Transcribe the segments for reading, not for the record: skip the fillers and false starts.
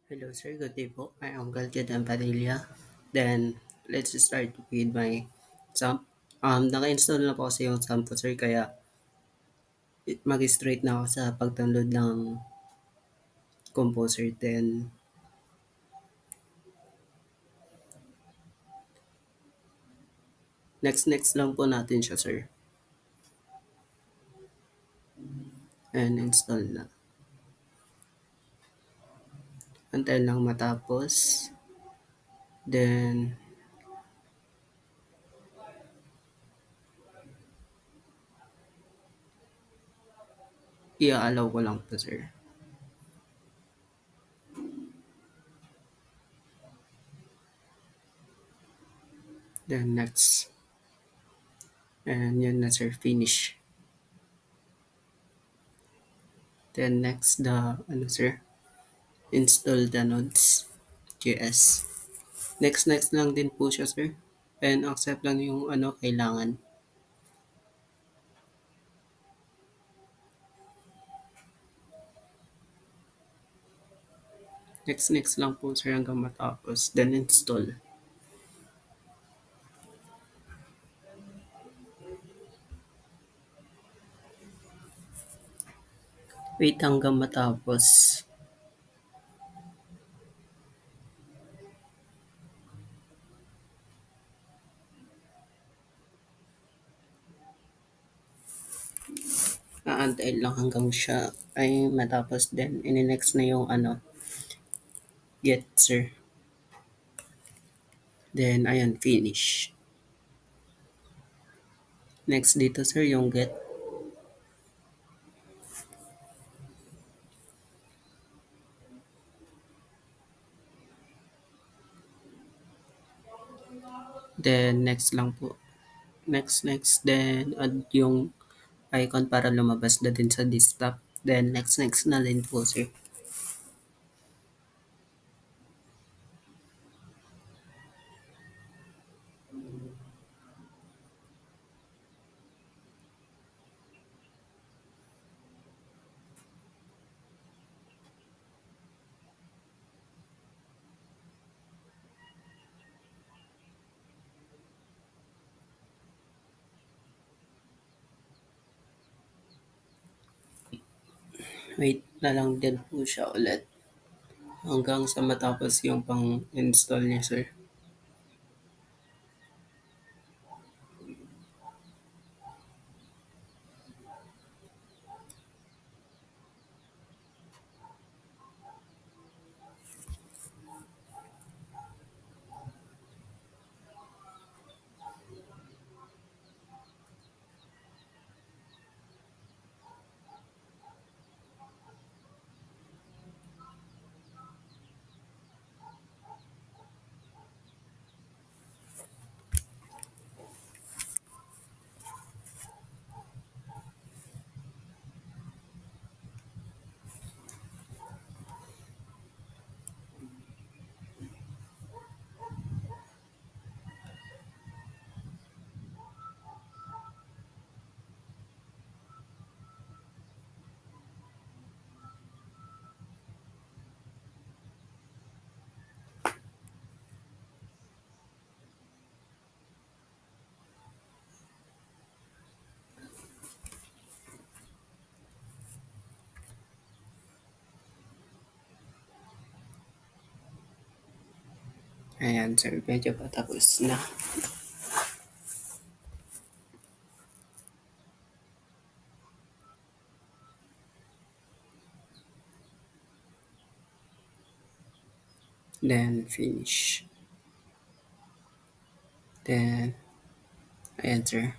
Hello, sir. Good day po. I am Galjetan Padilla. Then, let's start with my SAMP. Naka-install na po kasi yung SAMP ko, sir. Kaya, mag-straight na ako sa pag-download ng Composer. Then, next lang po natin siya, sir. And install na. Antay lang matapos. Then, i-allow ko lang po, sir. Then, next. And yun na, sir. Finish. Then, next, sir? Install the nodes.js. Next lang din po siya, sir. And accept lang yung kailangan. Next lang po, sir, hanggang matapos. Then install. Wait hanggang matapos. Aantayin lang hanggang siya ay matapos. Then, ini-next na yung get, sir. Then, ayan, finish. Next dito, sir, yung get. Then, next lang po. Next. Then, add yung icon para lumabas na din sa desktop. Then, next na din po, sir. Wait na lang din po siya ulit. Hanggang sa matapos yung pang-install niya, sir. Ayan, sir. Medyo patapos na. Then, finish. Then, ayan, sir.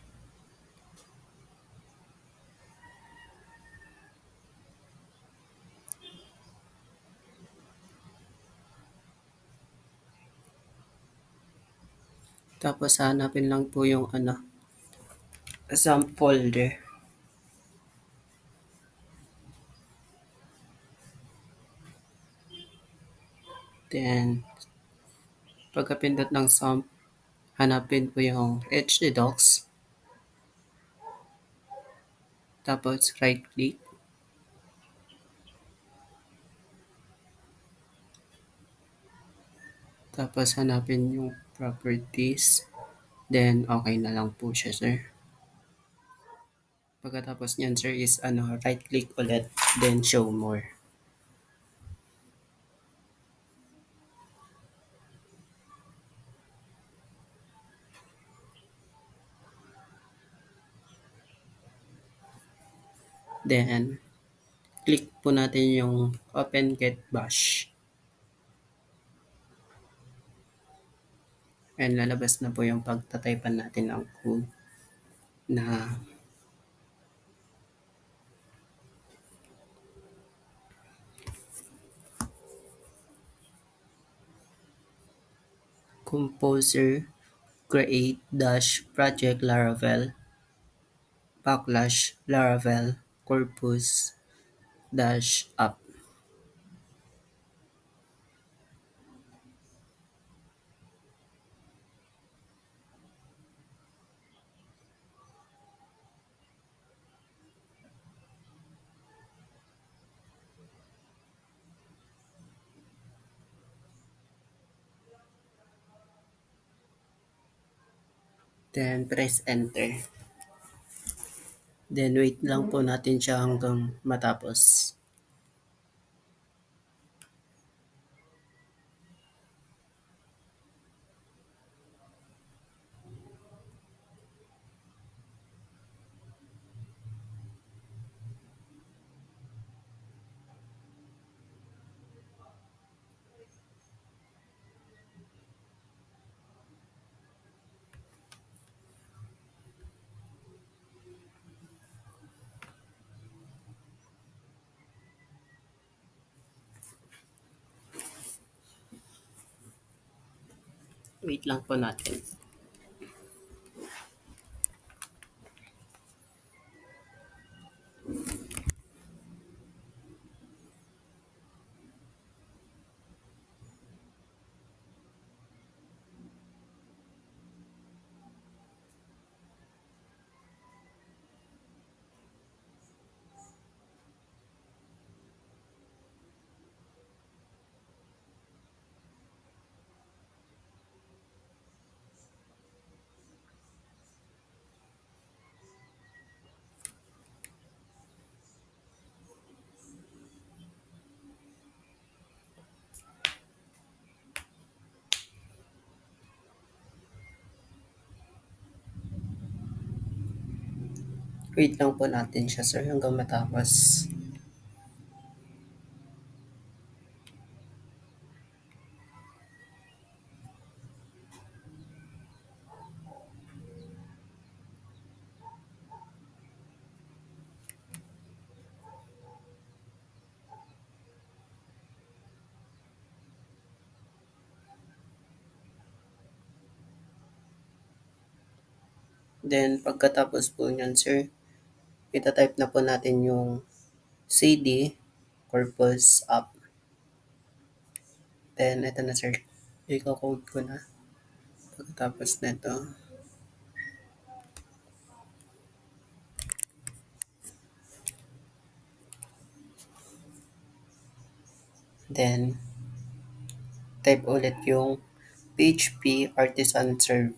Tapos, hanapin lang po yung some folder. Then, pagkapindot ng some, hanapin po yung htdocs. Tapos, right click. Tapos hanapin yung properties. Then, okay na lang po siya, sir. Pagkatapos niyan, sir, is right click ulit, then show more. Then, click po natin yung open get bash. And lalabas na po yung pagtataypan natin ng code na composer create dash project laravel backlash laravel corpus dash up. Then press enter. Then wait lang po natin siya hanggang matapos. Wait lang po natin. Wait lang po natin siya, sir, hanggang matapos. Then, pagkatapos po niyan, sir, itatype na po natin yung cd corpus up. Then, ito na, sir. Iko-code ko na. Pagkatapos nito, then, type ulit yung PHP artisan serve.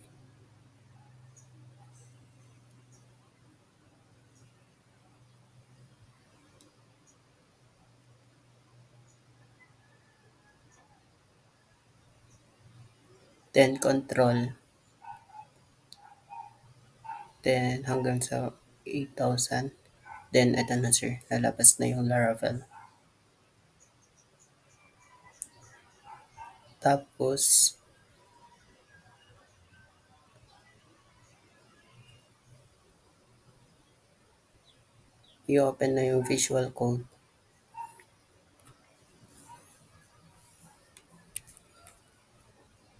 Then, control. Then, hanggang sa 8,000. Then, ito na, sir. Lalabas na yung Laravel. Tapos, i-open na yung Visual Code.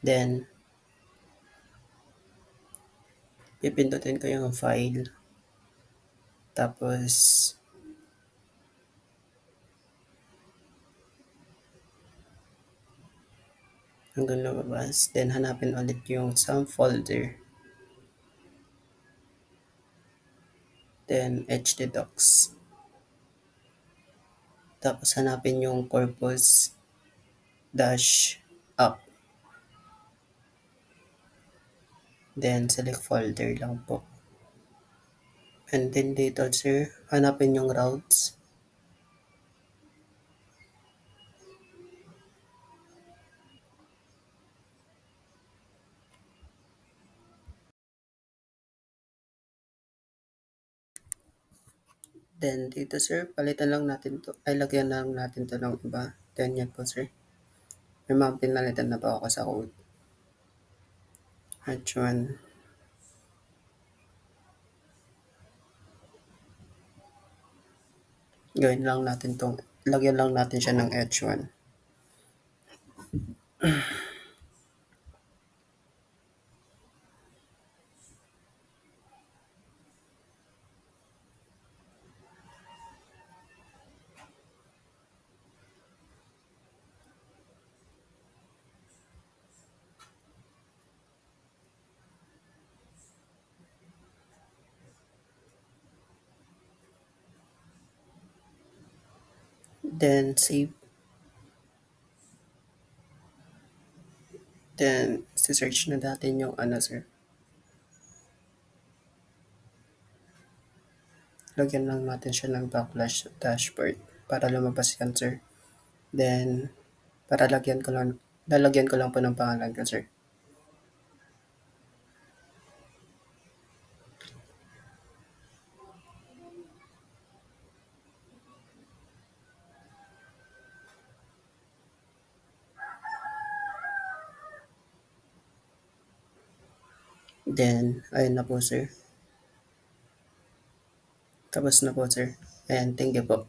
Then, pipindutin ko yung file. Tapos, hanggang lumabas. Then, hanapin ulit yung some folder. Then, htdocs. Tapos, hanapin yung corpus dash up. Then select folder lang po. And then dito sir, hanapin yung routes. Then dito sir, palitan lang natin to. Ay, lagyan lang natin to ng iba. Then yan po sir. May mga pinalitan na po ako sa code. H1. Gawin lang natin tong, lagyan lang natin siya ng H1. Then save. Then, search na natin yung ano sir. Lagyan lang natin siya ng backlash dashboard para lumabas yan sir. Then, para lalagyan ko lang po ng pangalan ko sir. Then, ayun na po sir. Tapos na po sir. And thank you po.